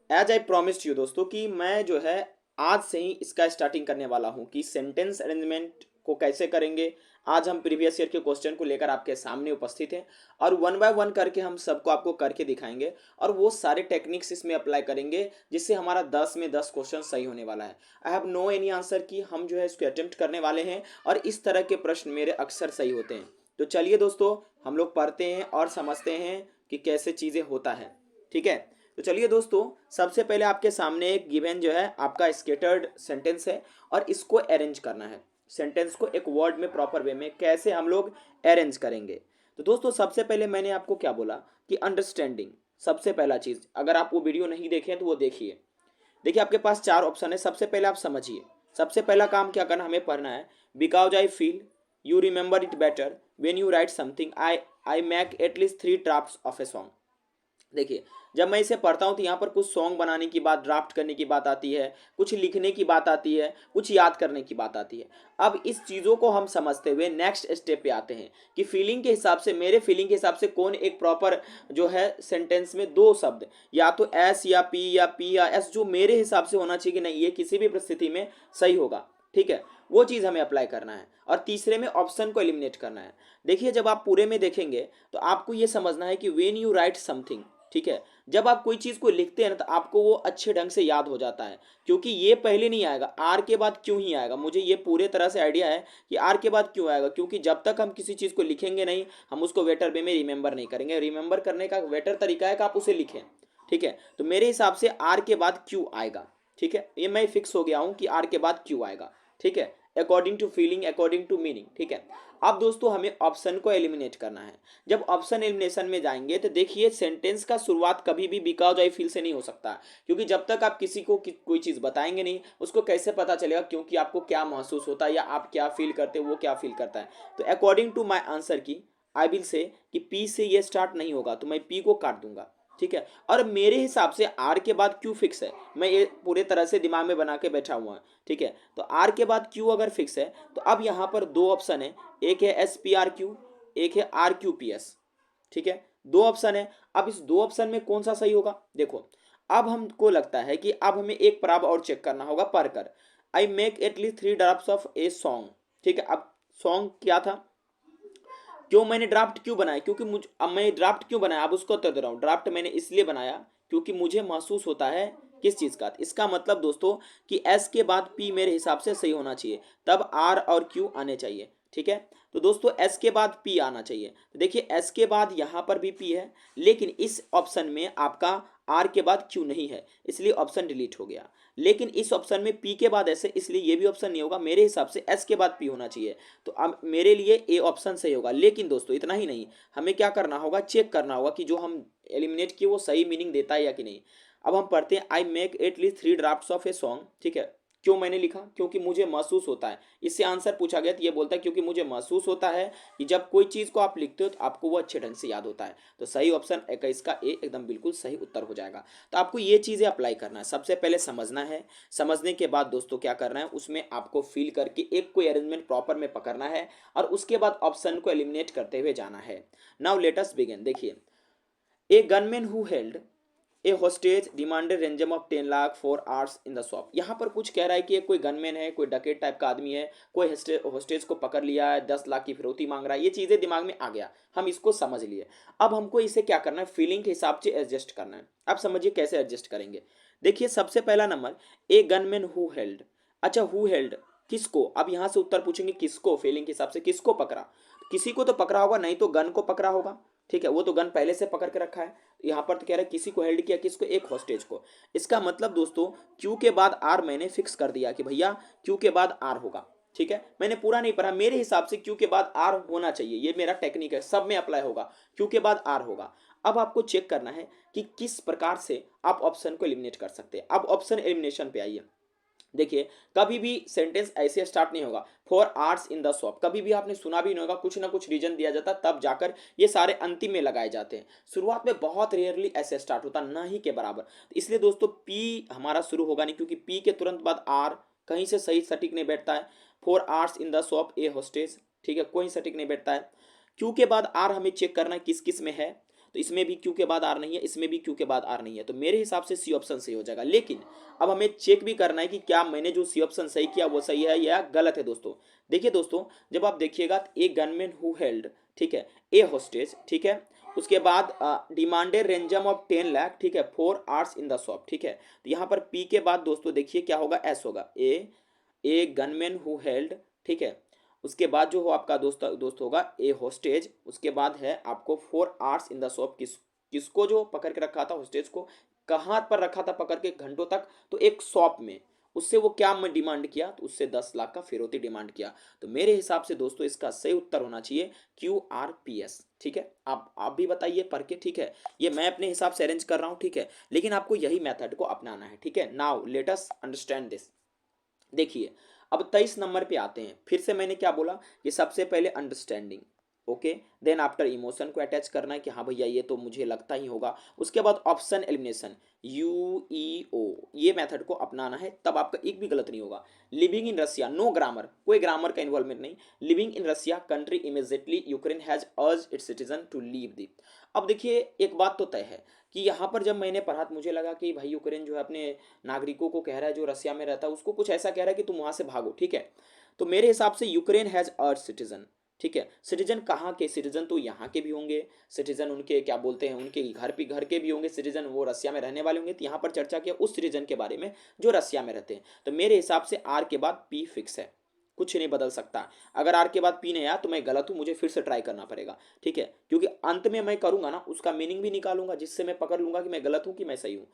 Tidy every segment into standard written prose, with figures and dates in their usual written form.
As I promised you दोस्तों कि मैं जो है आज से ही इसका स्टार्टिंग करने वाला हूँ कि सेंटेंस अरेंजमेंट को कैसे करेंगे। आज हम प्रीवियस ईयर के क्वेश्चन को लेकर आपके सामने उपस्थित हैं और वन बाय वन करके हम सबको आपको करके दिखाएंगे और वो सारे टेक्निक्स इसमें अप्लाई करेंगे जिससे हमारा 10 में 10 क्वेश्चन सही होने वाला है। I have no any answer कि हम जो है इसको अटेम्प्ट करने वाले हैं और इस तरह के प्रश्न मेरे अक्सर सही होते हैं। तो चलिए दोस्तों हम लोग पढ़ते हैं और समझते हैं कि कैसे चीज़ें होता है। ठीक है, तो चलिए दोस्तों, सबसे पहले आपके सामने एक गिवन जो है आपका स्केटर्ड सेंटेंस है और इसको अरेंज करना है। सेंटेंस को एक वर्ड में प्रॉपर वे में कैसे हम लोग अरेंज करेंगे। तो दोस्तों सबसे पहले मैंने आपको क्या बोला कि अंडरस्टैंडिंग सबसे पहला चीज़। अगर आप वो वीडियो नहीं देखें तो वो देखिए। देखिए आपके पास चार ऑप्शन है। सबसे पहले आप समझिए, सबसे पहला काम क्या करना हमें पढ़ना है। Because I feel you remember it better when you right something I make at least 3 drafts of a song. देखिए जब मैं इसे पढ़ता हूँ तो यहाँ पर कुछ सॉन्ग बनाने की बात, ड्राफ्ट करने की बात आती है, कुछ लिखने की बात आती है, कुछ याद करने की बात आती है। अब इस चीज़ों को हम समझते हुए नेक्स्ट स्टेप पे आते हैं कि फीलिंग के हिसाब से, मेरे फीलिंग के हिसाब से कौन एक प्रॉपर जो है सेंटेंस में दो शब्द या तो एस या पी या एस जो मेरे हिसाब से होना चाहिए कि नहीं ये किसी भी परिस्थिति में सही होगा। ठीक है, वो चीज़ हमें अप्लाई करना है और तीसरे में ऑप्शन को एलिमिनेट करना है। देखिए जब आप पूरे में देखेंगे तो आपको ये समझना है कि वेन यू राइट समथिंग, ठीक है, जब आप कोई चीज़ को लिखते हैं ना तो आपको वो अच्छे ढंग से याद हो जाता है। क्योंकि ये पहले नहीं आएगा, आर के बाद क्यों ही आएगा। मुझे ये पूरे तरह से आइडिया है कि आर के बाद क्यों आएगा, क्योंकि जब तक हम किसी चीज़ को लिखेंगे नहीं हम उसको वेटर वे में रिमेंबर नहीं करेंगे। रिमेंबर करने का वेटर तरीका है कि आप उसे लिखें। ठीक है, तो मेरे हिसाब से आर के बाद क्यों आएगा। ठीक है, ये मैं फिक्स हो गया हूँ कि आर के बाद क्यों आएगा। ठीक है, according to feeling, according to meaning. ठीक है, अब दोस्तों हमें ऑप्शन को एलिमिनेट करना है। जब ऑप्शन एलिमिनेशन में जाएंगे तो देखिए सेंटेंस का शुरुआत कभी भी बिकॉज आई फील से नहीं हो सकता, क्योंकि जब तक आप किसी को कोई चीज़ बताएंगे नहीं उसको कैसे पता चलेगा क्योंकि आपको क्या महसूस होता है या आप क्या फील करते हो वो क्या फील करता है। तो अकॉर्डिंग टू माई आंसर की आई विल से कि पी से ये स्टार्ट नहीं होगा तो मैं पी को काट दूंगा। ठीक है, और मेरे हिसाब से आर के बाद क्यू फिक्स है, मैं ये पूरे तरह से दिमाग में बना के बैठा हुआ है। ठीक है, तो आर के बाद क्यू अगर फिक्स है तो अब यहाँ पर दो ऑप्शन है, एक है एस पी आर क्यू, एक है आर क्यू पी एस। ठीक है, दो ऑप्शन है। अब इस दो ऑप्शन में कौन सा सही होगा देखो। अब हमको लगता है कि अब हमें एक प्राव और चेक करना होगा पढ़कर। I make at least 3 drafts of a song. ठीक है, अब सॉन्ग क्या था, क्यों मैंने ड्राफ्ट क्यों बनाया, क्योंकि मुझे, अब मैं ड्राफ्ट क्यों बनाया अब उसको उत्तर दे रहा हूँ। ड्राफ्ट मैंने इसलिए बनाया क्योंकि मुझे महसूस होता है किस चीज़ का। इसका मतलब दोस्तों कि एस के बाद पी मेरे हिसाब से सही होना चाहिए, तब आर और क्यू आने चाहिए। ठीक है, तो दोस्तों एस के बाद पी आना चाहिए। तो देखिए एस के बाद यहाँ पर भी पी है लेकिन इस ऑप्शन में आपका आर के बाद क्यू नहीं है इसलिए ऑप्शन डिलीट हो गया। लेकिन इस ऑप्शन में पी के बाद ऐसे इसलिए ये भी ऑप्शन नहीं होगा। मेरे हिसाब से एस के बाद पी होना चाहिए, तो अब मेरे लिए ए ऑप्शन सही होगा। लेकिन दोस्तों इतना ही नहीं, हमें क्या करना होगा, चेक करना होगा कि जो हम एलिमिनेट किए वो सही मीनिंग देता है या कि नहीं। अब हम पढ़ते हैं I make at least 3 drafts of a song. ठीक है, क्यों मैंने लिखा, क्योंकि मुझे महसूस होता है। इससे आंसर पूछा गया तो ये बोलता है क्योंकि मुझे महसूस होता है कि जब कोई चीज़ को आप लिखते हो तो आपको वो अच्छे ढंग से याद होता है। तो सही ऑप्शन 21 का ए एकदम बिल्कुल सही उत्तर हो जाएगा। तो आपको ये चीज़ें अप्लाई करना है, सबसे पहले समझना है। समझने के बाद दोस्तों क्या करना है, उसमें आपको फील करके एक कोई अरेंजमेंट प्रॉपर में पकड़ना है और उसके बाद ऑप्शन को एलिमिनेट करते हुए जाना है। Now let us begin. देखिए a gunman who held a hostage demanded ransom of 10 lakh for hours in the shop. यहाँ पर कुछ कह रहा है कि एक कोई गनमैन है, कोई डकेट टाइप का आदमी है, कोई हॉस्टेज को पकड़ लिया है, 10 लाख की फिरौती मांग रहा है। ये चीज़ें दिमाग में आ गया, हम इसको समझ लिए। अब हमको इसे क्या करना है, फीलिंग के हिसाब से एडजस्ट करना है। अब समझिए कैसे एडजस्ट करेंगे। देखिए सबसे पहला number A gunman who held. अच्छा हु हेल्ड किसको, अब यहाँ से उत्तर पूछेंगे किसको, फीलिंग के हिसाब से किसको पकड़ा। किसी को तो पकड़ा होगा, नहीं तो गन को पकड़ा होगा। ठीक है, वो तो गन पहले से पकड़ के रखा है। यहाँ पर तो कह रहा है किसी को हेल्ड किया, किसको, एक हॉस्टेज को। इसका मतलब दोस्तों क्यू के बाद आर मैंने फिक्स कर दिया कि भैया क्यू के बाद आर होगा। ठीक है, मैंने पूरा नहीं पढ़ा, मेरे हिसाब से क्यू के बाद आर होना चाहिए, ये मेरा टेक्निक है, सब में अप्लाई होगा, क्यू के बाद आर होगा। अब आपको चेक करना है कि किस प्रकार से आप ऑप्शन को एलिमिनेट कर सकते हैं। अब ऑप्शन एलिमिनेशन पे आइए। देखिए कभी भी सेंटेंस ऐसे स्टार्ट नहीं होगा for arts in the shop, कभी भी आपने सुना भी नहीं होगा, कुछ ना कुछ रीजन दिया जाता तब जाकर ये सारे अंतिम में लगाए जाते हैं। शुरुआत में बहुत रेयरली ऐसे स्टार्ट होता, ना ही के बराबर। तो इसलिए दोस्तों पी हमारा शुरू होगा नहीं, क्योंकि पी के तुरंत बाद आर कहीं से सही सटीक नहीं बैठता है। For arts in the shop A hostage, ठीक है, कोई सटीक नहीं बैठता है। क्यू के बाद आर हमें चेक करना है किस किस में है। तो इसमें भी क्यू के बाद आर नहीं है, इसमें भी क्यू के बाद आर नहीं है, तो मेरे हिसाब से सी ऑप्शन सही हो जाएगा। लेकिन अब हमें चेक भी करना है कि क्या मैंने जो सी ऑप्शन सही किया वो सही है या गलत है दोस्तों। देखिए दोस्तों, जब आप देखिएगा तो ए गनमैन हु हेल्ड, ठीक है, ए होस्टेज, ठीक है, उसके बाद डिमांडेड रेंजम ऑफ 10 लाख, ठीक है, 4 आवर्स इन द शॉप, ठीक है। तो यहाँ पर पी के बाद दोस्तों देखिए क्या होगा, एस होगा, ए गनमैन हु हेल्ड, ठीक है, उसके बाद जो हो आपका दोस्त होगा ए होस्टेज, उसके बाद है आपको 4 आवर्स इन द शॉप, किसको जो पकड़ के रखा था होस्टेज को, कहाँ पर रखा था पकड़ के घंटों तक, तो एक शॉप में। उससे वो क्या डिमांड किया, तो उससे 10 लाख का फिरौती डिमांड किया। तो मेरे हिसाब से दोस्तों इसका सही उत्तर होना चाहिए QRPS, ठीक है। आप भी बताइए पढ़ के, ठीक है। ये मैं अपने हिसाब से अरेंज कर रहा हूँ, ठीक है, लेकिन आपको यही मेथड को अपनाना है, ठीक है। Now let us understand this. देखिए अब 23 नंबर पे आते हैं। फिर से मैंने क्या बोला कि सबसे पहले understanding, okay, then after emotion को अटैच करना है कि हाँ भैया ये तो मुझे लगता ही होगा। उसके बाद ऑप्शन एलिमिनेशन, UEO, ये मेथड को अपनाना है, तब आपका एक भी गलत नहीं होगा। Living in Russia, no grammar, कोई ग्रामर का इन्वॉल्वमेंट नहीं। Living in Russia country immediately Ukraine has urge its citizen to leave the. अब देखिए एक बात तो तय है कि यहाँ पर जब मैंने पढ़ा तो मुझे लगा कि भाई यूक्रेन जो है अपने नागरिकों को कह रहा है, जो रसिया में रहता है उसको कुछ ऐसा कह रहा है कि तुम वहां से भागो, ठीक है। तो मेरे हिसाब से यूक्रेन हैज अर्ज सिटीजन, ठीक है। सिटीजन कहाँ के, सिटीजन तो यहाँ के भी होंगे, सिटीजन उनके क्या बोलते हैं, उनके घर के भी होंगे सिटीजन, वो रसिया में रहने वाले होंगे। तो यहाँ पर चर्चा किया उस सिटीजन के बारे में जो रसिया में रहते हैं। तो मेरे हिसाब से आर के बाद पी फिक्स है, कुछ नहीं बदल सकता। अगर आर के बाद पी नहीं आया तो मैं गलत हूँ, मुझे फिर से ट्राई करना पड़ेगा, ठीक है, क्योंकि अंत में मैं करूंगा ना उसका मीनिंग भी निकालूंगा, जिससे मैं पकड़ लूंगा कि मैं गलत हूँ कि मैं सही हूँ।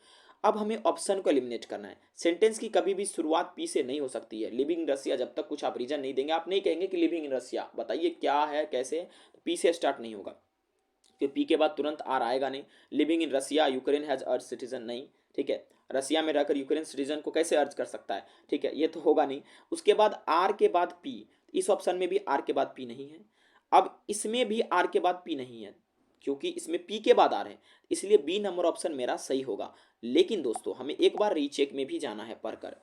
अब हमें ऑप्शन को एलिमिनेट करना है। सेंटेंस की कभी भी शुरुआत पी से नहीं हो सकती है। लिविंग इन रसिया, जब तक कुछ आप रीजन नहीं देंगे, आप नहीं कहेंगे कि लिविंग इन रसिया, बताइए क्या है कैसे, पी से स्टार्ट नहीं होगा, कि पी के बाद तुरंत आर आएगा नहीं। Living in Russia Ukraine has urge citizen, नहीं, ठीक है, रसिया में रहकर यूक्रेन सिटीजन को कैसे अर्ज कर सकता है, ठीक है, ये तो होगा नहीं। उसके बाद आर के बाद पी, इस ऑप्शन में भी आर के बाद पी नहीं है। अब इसमें भी आर के बाद पी नहीं है, क्योंकि इसमें पी के बाद आर है, इसलिए बी नंबर ऑप्शन मेरा सही होगा। लेकिन दोस्तों हमें एक बार रीचेक में भी जाना है पढ़कर।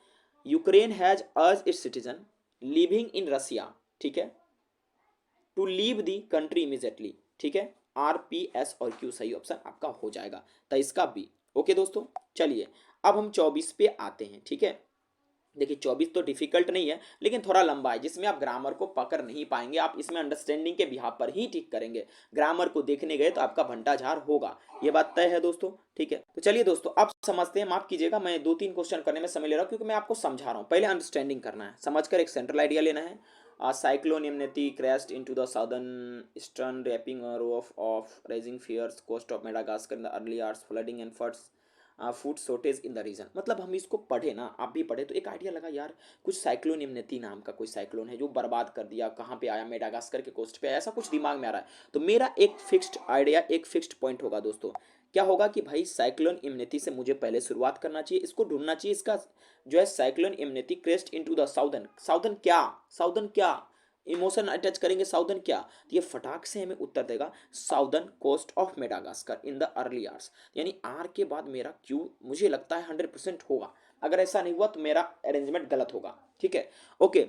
Ukraine has urge its citizen living in Russia, ठीक है, to leave the country immediately, ठीक है। RPS और Q सही ऑप्शन आपका हो जाएगा, तो इसका बी। ओके दोस्तों, चलिए अब हम 24 पे आते हैं, ठीक है। देखिए 24 तो डिफिकल्ट नहीं है, लेकिन थोड़ा लंबा है, जिसमें आप ग्रामर को पकड़ नहीं पाएंगे। आप इसमें अंडरस्टैंडिंग के बिहाफ पर ही ठीक करेंगे, ग्रामर को देखने गए तो आपका भंटाझार होगा, ये बात तय है दोस्तों, ठीक है। तो चलिए दोस्तों अब समझते हैं। माफ कीजिएगा मैं 2-3 क्वेश्चन करने में समय ले रहा हूँ, क्योंकि मैं आपको समझा रहा हूँ। पहले अंडरस्टैंडिंग करना है, समझकर एक सेंट्रल आइडिया लेना है। Cyclone immunity crashed into the southern eastern, wrapping a row of rising fears, coast of Madagascar in the early hours, flooding and floods, food shortage in the region. मतलब हम इसको पढ़े ना, आप भी पढ़े तो एक आइडिया लगा यार, कुछ साइक्लोन इम्यूनिटी नाम का कोई साइक्लोन है जो बर्बाद कर दिया, कहाँ पे आया, मेडागास्कर के कोस्ट पे आया, ऐसा कुछ दिमाग में आ रहा है। तो मेरा एक फिक्स्ड आइडिया, एक फिक्स्ड पॉइंट होगा दोस्तों, क्या होगा कि भाई साइक्लोन इम्यूनिटी से मुझे पहले शुरुआत करना चाहिए, इसको ढूंढना चाहिए, इसका जो है cyclone immunity crest into the southern, southern क्या इमोशन अटैच करेंगे, साउदर्न क्या, तो ये फटाक से हमें उत्तर देगा southern coast of Madagascar in the early hours. यानी आर के बाद मेरा क्यू मुझे लगता है 100% होगा। अगर ऐसा नहीं हुआ तो मेरा अरेंजमेंट गलत होगा, ठीक है। ओके,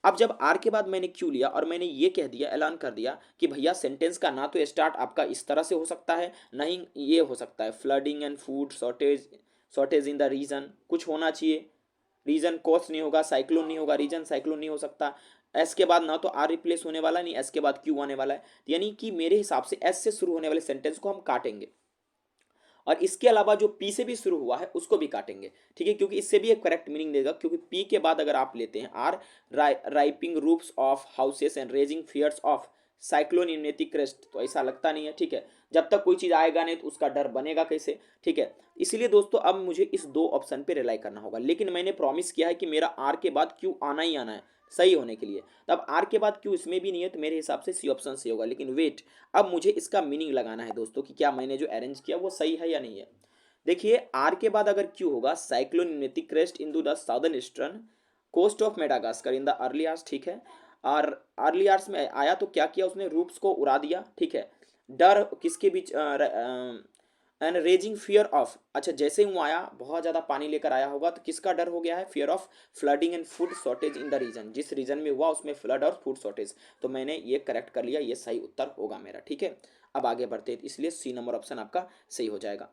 अब जब आर के बाद मैंने क्यू लिया और मैंने ये कह दिया, ऐलान कर दिया कि भैया सेंटेंस का ना तो स्टार्ट आपका इस तरह से हो सकता है, ना ही ये हो सकता है flooding and food shortage in the region, कुछ होना चाहिए। रीजन कोस्ट नहीं होगा, साइक्लोन नहीं होगा, रीजन साइक्लोन नहीं हो सकता। एस के बाद ना तो आर रिप्लेस होने वाला, नहीं एस के बाद क्यू आने वाला है, यानी कि मेरे हिसाब से एस से शुरू होने वाले सेंटेंस को हम काटेंगे, और इसके अलावा जो पी से भी शुरू हुआ है उसको भी काटेंगे, ठीक है, क्योंकि इससे भी एक करेक्ट मीनिंग देगा। क्योंकि पी के बाद अगर आप लेते हैं R, ripping roofs of houses and raising fears of cyclone immunity crest, तो ऐसा लगता नहीं है, ठीक है। जब तक कोई चीज आएगा नहीं तो उसका डर बनेगा कैसे, ठीक है। इसलिए दोस्तों अब मुझे इस दो ऑप्शन पे रिलाई करना होगा, लेकिन मैंने प्रॉमिस किया है कि मेरा आर के बाद क्यू आना ही आना है सही होने के लिए। तब आर के बाद क्यू इसमें भी नहीं है, तो मेरे हिसाब से सी ऑप्शन सही होगा। लेकिन वेट, अब मुझे इसका मीनिंग लगाना है दोस्तों कि क्या मैंने जो अरेंज किया वो सही है या नहीं है। देखिए आर के बाद अगर क्यू होगा cyclone immunity crest in the southern eastern coast of Madagascar in the early hours, ठीक है। और अर्ली आवर्स में आया तो क्या किया उसने, रूप्स को उड़ा दिया, ठीक है। डर किसके बीच, एंड रेजिंग फियर ऑफ, अच्छा जैसे ही वो आया बहुत ज़्यादा पानी लेकर आया होगा, तो किसका डर हो गया है, fear of flooding and food shortage in the region, जिस रीजन में हुआ उसमें फ्लड और फूड शॉर्टेज। तो मैंने ये करेक्ट कर लिया, ये सही उत्तर होगा मेरा, ठीक है। अब आगे बढ़ते हैं, इसलिए सी नंबर ऑप्शन आपका सही हो जाएगा।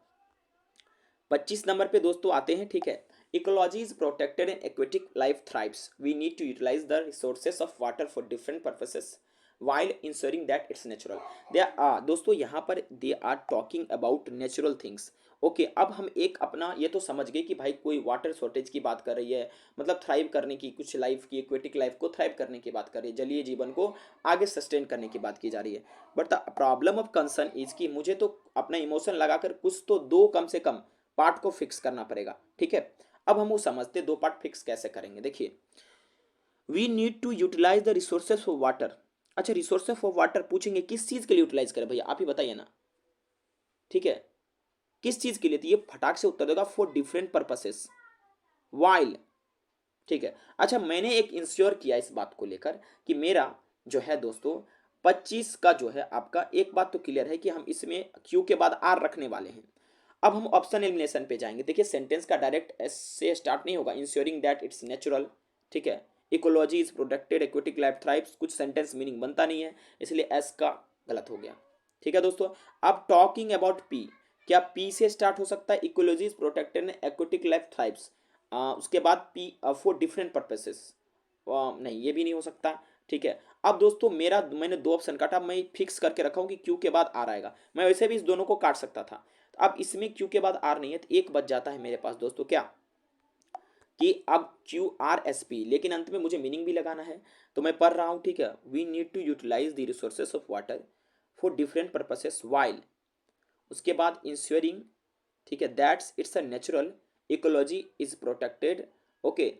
25 नंबर पे दोस्तों आते हैं, ठीक है। Ecology is protected and aquatic life thrives, we need to utilise the resources of water for different purposes while ensuring that its natural. They are दोस्तों यहाँ पर they are talking about natural things. Okay, अब हम एक अपना ये तो समझ गए कि भाई कोई वाटर शॉर्टेज की बात कर रही है, मतलब थ्राइव करने की, कुछ लाइफ की, एक्वेटिक लाइफ को थ्राइव करने की बात कर रही है, जलीय जीवन को आगे सस्टेन करने की बात की जा रही है। But the problem of concern is कि मुझे तो अपना इमोशन लगाकर कुछ तो दो कम से कम पार्ट को फिक्स करना पड़ेगा, ठीक है। अब हम वो समझते दो पार्ट फिक्स कैसे करेंगे। देखिए, we need to utilise the resources for water. अच्छा, रिसोर्सेज फॉर वाटर पूछेंगे किस चीज के लिए यूटिलाइज करें भैया, आप ही बताइए ना, ठीक है, किस चीज के लिए? तो ये फटाक से उत्तर देगा, फॉर डिफरेंट पर्पसेस वाइल, ठीक है। अच्छा, मैंने एक इंश्योर किया इस बात को लेकर कि मेरा जो है दोस्तों 25 का जो है आपका, एक बात तो क्लियर है कि हम इसमें क्यू के बाद आर रखने वाले हैं। अब हम ऑप्शन एलिमिनेशन पे जाएंगे। देखिए, सेंटेंस का डायरेक्ट एस से स्टार्ट नहीं होगा, इंश्योरिंग दैट इट्स नेचुरल, ठीक है। Ecology is protected, aquatic life thrives, कुछ सेंटेंस मीनिंग बनता नहीं है, इसलिए एस का गलत हो गया, ठीक है दोस्तों। अब टॉकिंग अबाउट पी, क्या पी से स्टार्ट हो सकता है? Ecology is protected, aquatic life thrives, उसके बाद पी फॉर डिफरेंट पर्पसेस, नहीं ये भी नहीं हो सकता, ठीक है। अब दोस्तों मैंने दो ऑप्शन काटा, मैं फिक्स करके रखा हूं कि क्यू के बाद आर आएगा, मैं वैसे भी इस दोनों को काट सकता था। तो अब इसमें क्यू के बाद आर नहीं है, तो एक बच जाता है मेरे पास दोस्तों, क्या कि अब क्यू आर एस पी, लेकिन अंत में मुझे मीनिंग भी लगाना है, तो मैं पढ़ रहा हूं, ठीक है। We need to utilise the resources of water for different purposes while, उसके बाद इंश्योरिंग, ठीक है, that's it's a natural, ecology is protected, okay,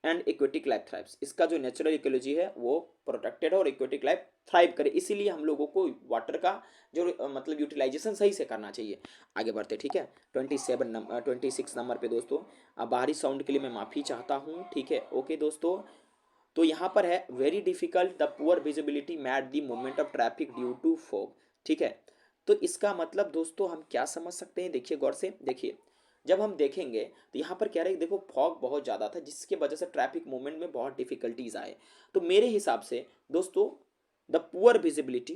and aquatic life thrives, इसका जो नेचुरल इकोलॉजी है वो प्रोटेक्टेड और इक्वेटिक लाइफ थ्राइव करे, इसीलिए हम लोगों को वाटर का जो मतलब यूटिलाइजेशन सही से करना चाहिए। आगे बढ़ते, ठीक है। 26 नंबर पे दोस्तों, बाहरी साउंड के लिए मैं माफ़ी चाहता हूँ, ठीक है, ओके दोस्तों। तो यहाँ पर है very difficult the poor visibility mat the movement of traffic due to fog, ठीक है। तो इसका मतलब दोस्तों हम क्या समझ सकते हैं, देखिए गौर से देखिए, जब हम देखेंगे तो यहाँ पर क्या रहे, देखो फॉग बहुत ज़्यादा था जिसके वजह से ट्रैफिक मूवमेंट में बहुत डिफिकल्टीज आए। तो मेरे हिसाब से दोस्तों द पुअर विजिबिलिटी,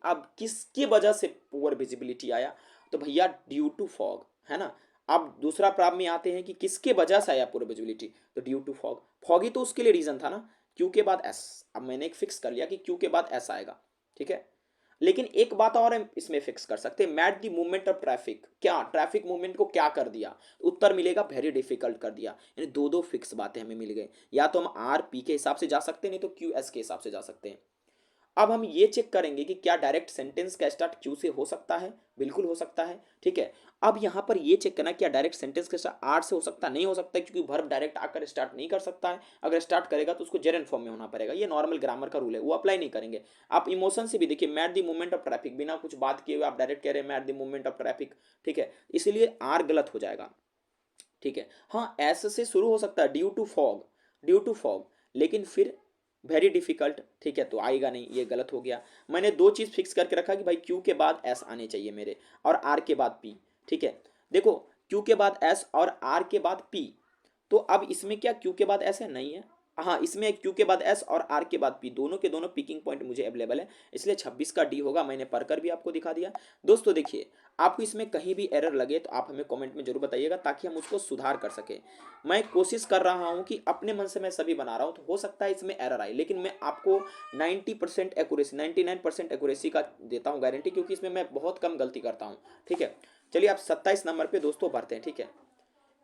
अब किसकी वजह से पुअर विजिबिलिटी आया? तो भैया ड्यू टू फॉग, है ना। अब दूसरा प्रॉब्लम में आते हैं कि किसके वजह से आया पुअर विजिबिलिटी, तो ड्यू टू फॉग, फॉगी तो उसके लिए रीजन था ना, क्यू के बाद एस। अब मैंने एक फिक्स कर लिया कि क्यू के बाद एस आएगा, ठीक है। लेकिन एक बात और हम इसमें फिक्स कर सकते हैं, mat the movement of traffic, क्या ट्रैफिक मूवमेंट को क्या कर दिया? उत्तर मिलेगा वेरी डिफिकल्ट कर दिया, यानी दो दो फिक्स बातें हमें मिल गई। या तो हम आर पी के हिसाब से जा सकते हैं, नहीं तो क्यू एस के हिसाब से जा सकते हैं। अब हम ये चेक करेंगे कि क्या डायरेक्ट सेंटेंस का स्टार्ट क्यू से हो सकता है, बिल्कुल हो सकता है, ठीक है। अब यहाँ पर ये चेक करना क्या डायरेक्ट सेंटेंस का स्टार्ट आर से हो सकता है, नहीं हो सकता है, क्योंकि वर्ब डायरेक्ट आकर स्टार्ट नहीं कर सकता है, अगर स्टार्ट करेगा तो उसको जेरंड फॉर्म में होना पड़ेगा, ये नॉर्मल ग्रामर का रूल है, वो अप्लाई नहीं करेंगे। आप इमोशन से भी देखिए, mat the movement of traffic, बिना कुछ बात किए हुए आप डायरेक्ट कह रहे हैं mat the movement of traffic, ठीक है, इसलिए आर गलत हो जाएगा, ठीक है। हाँ, एस से शुरू हो सकता है, ड्यू टू फॉग, लेकिन फिर वेरी डिफिकल्ट, ठीक है, तो आएगा नहीं, ये गलत हो गया। मैंने दो चीज़ फिक्स करके रखा कि भाई क्यू के बाद एस आने चाहिए मेरे, और आर के बाद पी, ठीक है। देखो, क्यू के बाद एस और आर के बाद पी, तो अब इसमें क्या क्यू के बाद एस है? नहीं है। हाँ, इसमें क्यू के बाद एस और आर के बाद पी, दोनों के दोनों पिकिंग पॉइंट मुझे अवेलेबल है, इसलिए 26 का डी होगा, मैंने पढ़कर भी आपको दिखा दिया। दोस्तों देखिए, आपको इसमें कहीं भी एरर लगे तो आप हमें कमेंट में जरूर बताइएगा, ताकि हम उसको सुधार कर सकें। मैं कोशिश कर रहा हूं कि अपने मन से मैं सभी बना रहा हूं, तो हो सकता है इसमें एरर आए, लेकिन मैं आपको 90% एक्यूरेसी, 99% एक्यूरेसी का देता हूं गारंटी, क्योंकि इसमें मैं बहुत कम गलती करता हूं, ठीक है। चलिए आप 27 नंबर पे दोस्तों भरते हैं, ठीक है।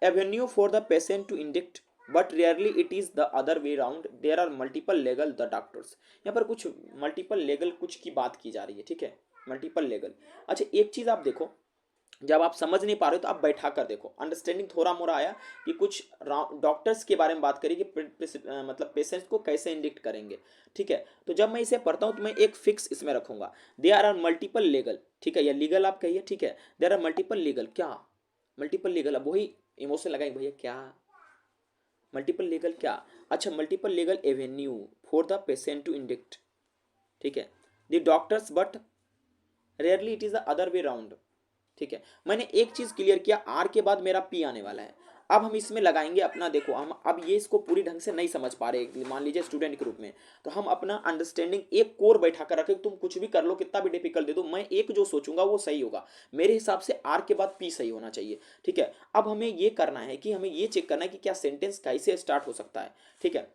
Avenue for the patient to indict but rarely it is the other way round, there are multiple legal the doctors. यहाँ पर कुछ मल्टीपल लेगल कुछ की बात की जा रही है, ठीक है, मल्टीपल लेगल। अच्छा, एक चीज आप देखो, जब आप समझ नहीं पा रहे हो तो आप बैठा कर देखो, अंडरस्टैंडिंग थोड़ा मोड़ा आया कि कुछ डॉक्टर्स के बारे में बात करें कि मतलब पेशेंट्स को कैसे इंडिक्ट करेंगे, ठीक है। तो जब मैं इसे पढ़ता हूँ तो मैं एक फिक्स इसमें रखूंगा, देयर आर मल्टीपल लीगल, ठीक है, या लीगल आप कहिए, ठीक है, देयर आर मल्टीपल लीगल, क्या मल्टीपल लीगल, अब वही इमोशन लगाएंगे भैया, क्या मल्टीपल लीगल क्या? अच्छा, multiple legal avenue for the patient to indict, ठीक है, the doctors but rarely it is the other way round, ठीक है। मैंने एक चीज क्लियर किया, आर के बाद मेरा पी आने वाला है, अब हम इसमें लगाएंगे अपना, देखो हम अब ये इसको पूरी ढंग से नहीं समझ पा रहे, मान लीजिए स्टूडेंट के रूप में, तो हम अपना अंडरस्टैंडिंग एक कोर बैठा कर रखें, तुम कुछ भी कर लो, कितना भी डिफिकल्ट दे दो, मैं एक जो सोचूंगा वो सही होगा। मेरे हिसाब से आर के बाद पी सही होना चाहिए। ठीक है, अब हमें ये करना है कि हमें ये चेक करना है कि क्या सेंटेंस कैसे स्टार्ट हो सकता है। ठीक है,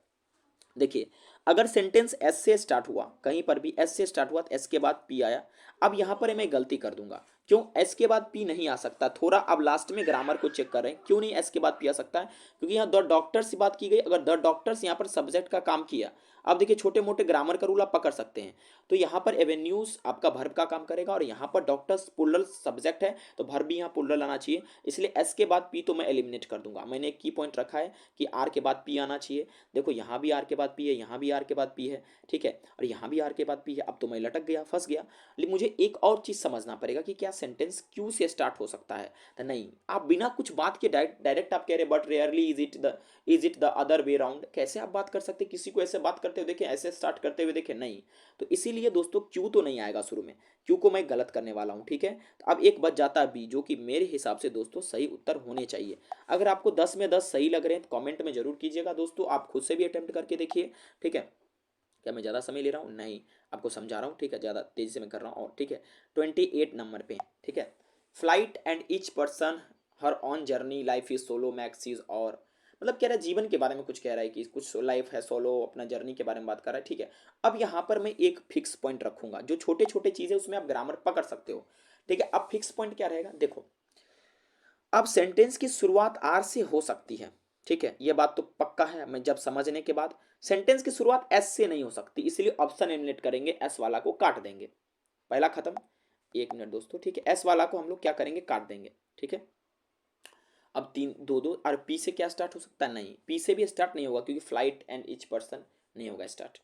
देखिए अगर सेंटेंस एस से स्टार्ट हुआ, कहीं पर भी एस से स्टार्ट हुआ तो एस के बाद पी आया। अब यहां पर मैं गलती कर दूंगा, क्यों एस के बाद पी नहीं आ सकता, थोड़ा अब लास्ट में ग्रामर को चेक कर रहे हैं, क्यों नहीं एस के बाद पी आ सकता है, क्योंकि यहाँ द डॉक्टर्स की बात की गई, अगर द डॉक्टर्स यहाँ पर सब्जेक्ट का काम किया। अब देखिए छोटे मोटे ग्रामर का रूल आप पकड़ सकते हैं, तो यहाँ पर एवेन्यूज आपका वर्ब का काम करेगा, और यहाँ पर डॉक्टर्स पुलरल सब्जेक्ट है तो वर्ब भी यहाँ पुलरल आना चाहिए, इसलिए एस के बाद पी तो मैं एलिमिनेट कर दूंगा। मैंने एक की पॉइंट रखा है कि आर के बाद पी आना चाहिए। देखो यहाँ भी आर के बाद पी है, यहाँ भी आर के बाद पी है, ठीक है, और यहाँ भी आर के बाद पी है। अब तो मैं लटक गया, फंस गया। लेकिन मुझे एक और चीज समझना पड़ेगा कि क्या सेंटेंस क्यू से स्टार्ट हो सकता है। तो नहीं, आप बिना कुछ बात के डायरेक्ट आप कह रहे but rarely is it the other way round, कैसे आप बात कर सकते, किसी को ऐसे बात करते हुए देखें, ऐसे स्टार्ट करते हुए देखें, नहीं। तो इसीलिए दोस्तों क्यू तो नहीं आएगा शुरू में, क्यू को मैं गलत करने वाला हूं। ठीक है, तो अब एक बच जाता है बी, जो कि मेरे हिसाब से दोस्तों सही उत्तर होने चाहिए। अगर आपको 10 में 10 सही लग रहे हैं तो कमेंट में जरूर कीजिएगा दोस्तों, आप खुद से भी अटेम्प्ट करके देखिए। ठीक है, क्या मैं ज़्यादा समय ले रहा हूँ? नहीं, आपको समझा रहा हूँ। ठीक है, ज़्यादा तेज़ी से मैं कर रहा हूँ। और ठीक है, 28 नंबर पे, ठीक है, flight and each person her on journey life is solo maxis, और मतलब कह रहा है जीवन के बारे में कुछ कह रहा है कि कुछ लाइफ है सोलो, अपना जर्नी के बारे में बात कर रहा है। ठीक है, अब यहाँ पर मैं एक फिक्स पॉइंट रखूंगा, जो छोटे छोटे चीज़ें उसमें आप ग्रामर पकड़ सकते हो। ठीक है, अब फिक्स पॉइंट क्या रहेगा, देखो अब सेंटेंस की शुरुआत आर से हो सकती है। ठीक है, यह बात तो पक्का है, मैं जब समझने के बाद सेंटेंस की शुरुआत एस से नहीं हो सकती, इसलिए ऑप्शन एलिमिनेट करेंगे, एस वाला को काट देंगे, पहला खत्म। एक मिनट दोस्तों, ठीक है, एस वाला को हम लोग क्या करेंगे, काट देंगे। ठीक है, अब तीन दो दो, और पी से क्या स्टार्ट हो सकता है, नहीं, पी से भी स्टार्ट नहीं होगा, क्योंकि फ्लाइट एंड ईच पर्सन नहीं होगा स्टार्ट।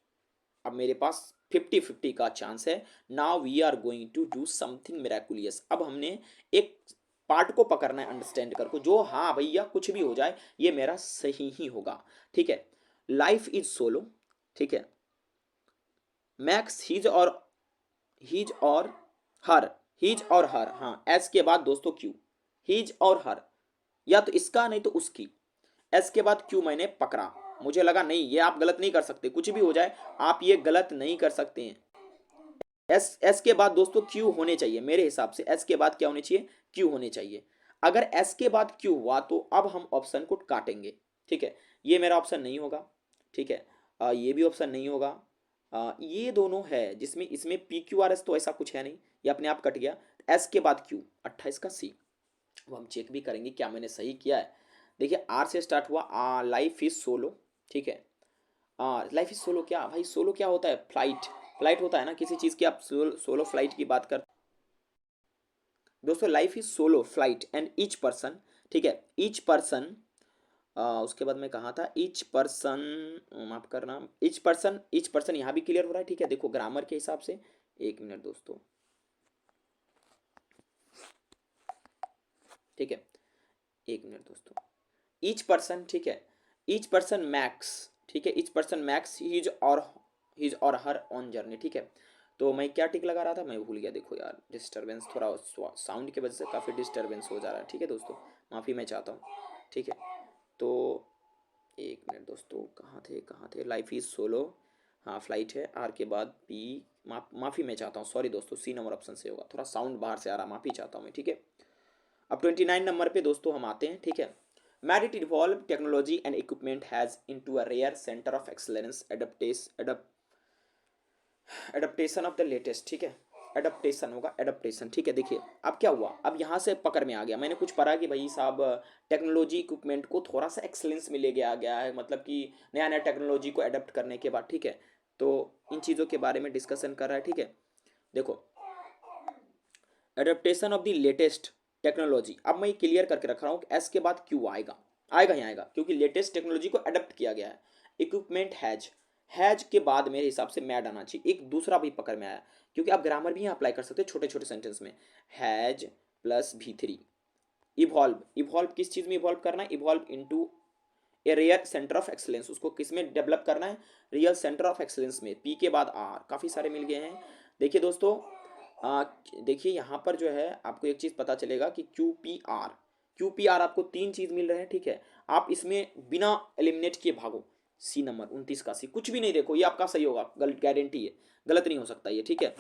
अब मेरे पास 50-50 का चांस है। Now we are going to do something miraculous. अब हमने एक पार्ट को पकड़ना है अंडरस्टैंड कर को, जो हाँ भैया कुछ भी हो जाए ये मेरा सही ही होगा। ठीक है, लाइफ इज सोलो। ठीक है, मैक्स हिज और हर, हिज और हर, हाँ एस के बाद दोस्तों क्यू, हिज और हर, या तो इसका नहीं तो उसकी, एस के बाद क्यू मैंने पकड़ा। मुझे लगा नहीं, ये आप गलत नहीं कर सकते, कुछ भी हो जाए आप ये गलत नहीं कर सकते हैं। एस एस के बाद दोस्तों क्यू होने चाहिए, मेरे हिसाब से एस के बाद क्या होने चाहिए, क्यू होने चाहिए। अगर एस के बाद क्यू हुआ तो अब हम ऑप्शन को काटेंगे। ठीक है, ये मेरा ऑप्शन नहीं होगा। ठीक है, ये भी ऑप्शन नहीं होगा। ये दोनों है जिसमें, इसमें पी क्यू आर एस तो ऐसा कुछ है नहीं, ये अपने आप कट गया। एस के बाद क्यू, 28 का सी। अब हम चेक भी करेंगे क्या मैंने सही किया है। देखिए आर से स्टार्ट हुआ, लाइफ इज सोलो। ठीक है, लाइफ इज सोलो, क्या भाई सोलो क्या होता है, फ्लाइट, फ्लाइट होता है ना किसी चीज़ की, आप सोलो फ्लाइट की बात कर दोस्तों, life is solo flight and each person. ठीक है, ईच पर्सन, उसके बाद मैं कहा था ईच पर्सन, माफ करना, ईच पर्सन यहाँ भी क्लियर हो रहा है। ठीक है, देखो ग्रामर के हिसाब से, एक मिनट दोस्तों, ठीक है, एक मिनट दोस्तों, ईच पर्सन, ठीक है, ईच पर्सन मैक्स, ठीक है, ईच पर्सन मैक्स हिज और हर ऑन जर्नी। ठीक है, तो मैं क्या टिक लगा रहा था, मैं भूल गया, देखो यार डिस्टरबेंस, थोड़ा साउंड की वजह से काफ़ी डिस्टरबेंस हो जा रहा है। ठीक है दोस्तों, माफ़ी मैं चाहता हूँ। ठीक है, तो एक मिनट दोस्तों, कहाँ थे, लाइफ इज सोलो, हाँ फ्लाइट है, आर के बाद पी, माफ़ी मैं चाहता हूँ, सॉरी दोस्तों, सी नंबर ऑप्शन से होगा, थोड़ा साउंड बाहर से आ रहा, माफ़ी चाहता हूँ मैं। ठीक है, अब 29 नंबर पे दोस्तों हम आते हैं। ठीक है, Merit evolved technology and equipment has into a rare center of excellence adaptation of the latest। ठीक है, एडप्टेशन होगा, एडप्टेशन। ठीक है, देखिए अब क्या हुआ, अब यहाँ से पकड़ में आ गया, मैंने कुछ पढ़ा कि भाई साहब टेक्नोलॉजी इक्विपमेंट को थोड़ा सा एक्सलेंस में ले गया है, मतलब कि नया नया टेक्नोलॉजी को अडेप्ट करने के बाद। ठीक है, तो इन चीज़ों के बारे में डिस्कशन कर रहा है। ठीक है, देखो adaptation of the latest technology, अब मैं क्लियर करके रख रहा हूँ कि एस के बाद क्यू आएगा, आएगा ही आएगा, क्योंकि लेटेस्ट टेक्नोलॉजी को अडेप्ट किया गया है। इक्विपमेंट हैज के बाद मेरे हिसाब से मैड आना चाहिए, एक दूसरा भी पकड़ में आया, क्योंकि आप ग्रामर भी यहाँ अप्लाई कर सकते हैं छोटे छोटे सेंटेंस में। Has plus V3, evolve, evolve किस चीज़ में इवॉल्व करना है, evolve into a real centre of excellence, उसको किस में डेवलप करना है, रियल सेंटर ऑफ एक्सलेंस में। पी के बाद आर, काफ़ी सारे मिल गए हैं। देखिए दोस्तों, देखिए यहाँ पर जो है आपको एक चीज़ पता चलेगा कि क्यू पी आर आपको 3 चीज़ मिल रहे हैं, ठीक है। आप इसमें बिना एलिमिनेट किए भागो। सी नंबर 29 का सी, कुछ भी नहीं देखो, ये आपका सही होगा, गलत गारंटी है, गलत नहीं हो सकता ये, ठीक है।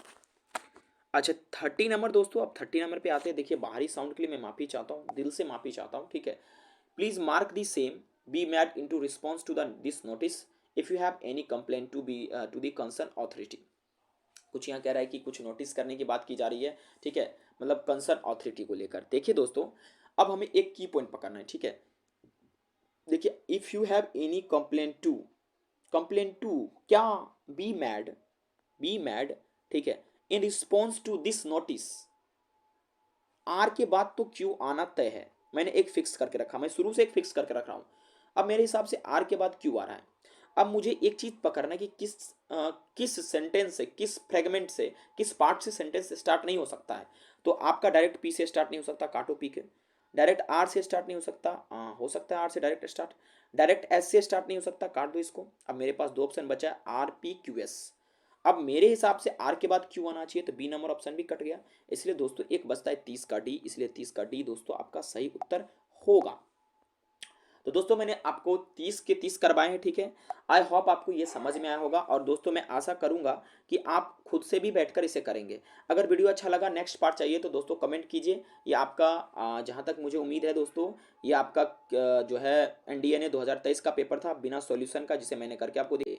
अच्छा 30 नंबर दोस्तों, अब 30 नंबर पे आते हैं। देखिए बाहरी साउंड के लिए मैं माफ़ी चाहता हूँ, दिल से माफ़ी चाहता हूँ, ठीक है। Please mark the same, be made in to response to the this notice if you have any complaint to be to the concern authority. कुछ यहाँ कह रहा है कि कुछ नोटिस करने की बात की जा रही है, ठीक है, मतलब कंसर्न ऑथोरिटी को लेकर। देखिए दोस्तों, अब हमें एक की पॉइंट पकड़ना है, ठीक है। देखिए if you have any complaint to क्या, बी मैड, ठीक है, in response to this notice. आर के बाद तो क्यू आना तय है, मैंने एक फिक्स करके रखा, मैं शुरू से एक फिक्स करके रख रहा हूं। अब मेरे हिसाब से आर के बाद क्यू आ रहा है। अब मुझे एक चीज पकड़ना है कि किस सेंटेंस से, किस फ्रेगमेंट से, किस पार्ट से सेंटेंस स्टार्ट नहीं हो सकता है। तो आपका डायरेक्ट पी से स्टार्ट नहीं हो सकता, काटो पी के। डायरेक्ट आर से स्टार्ट नहीं हो सकता, हो सकता है आर से डायरेक्ट स्टार्ट। डायरेक्ट एस से स्टार्ट नहीं हो सकता, काट दो इसको। अब मेरे पास दो ऑप्शन बचा है, आर पी क्यू एस। अब मेरे हिसाब से आर के बाद क्यू आना चाहिए, तो बी नंबर ऑप्शन भी कट गया। इसलिए दोस्तों एक बचता है 30 का डी, इसलिए 30 का डी दोस्तों आपका सही उत्तर होगा। तो दोस्तों मैंने आपको 30 के 30 करवाए हैं, ठीक है। आई होप आपको ये समझ में आया होगा, और दोस्तों मैं आशा करूंगा कि आप खुद से भी बैठकर इसे करेंगे। अगर वीडियो अच्छा लगा, नेक्स्ट पार्ट चाहिए, तो दोस्तों कमेंट कीजिए। ये आपका जहां तक मुझे उम्मीद है दोस्तों, ये आपका जो है एनडीए ने 2023 का पेपर था बिना सॉल्यूशन का, जिसे मैंने करके आपको दिए।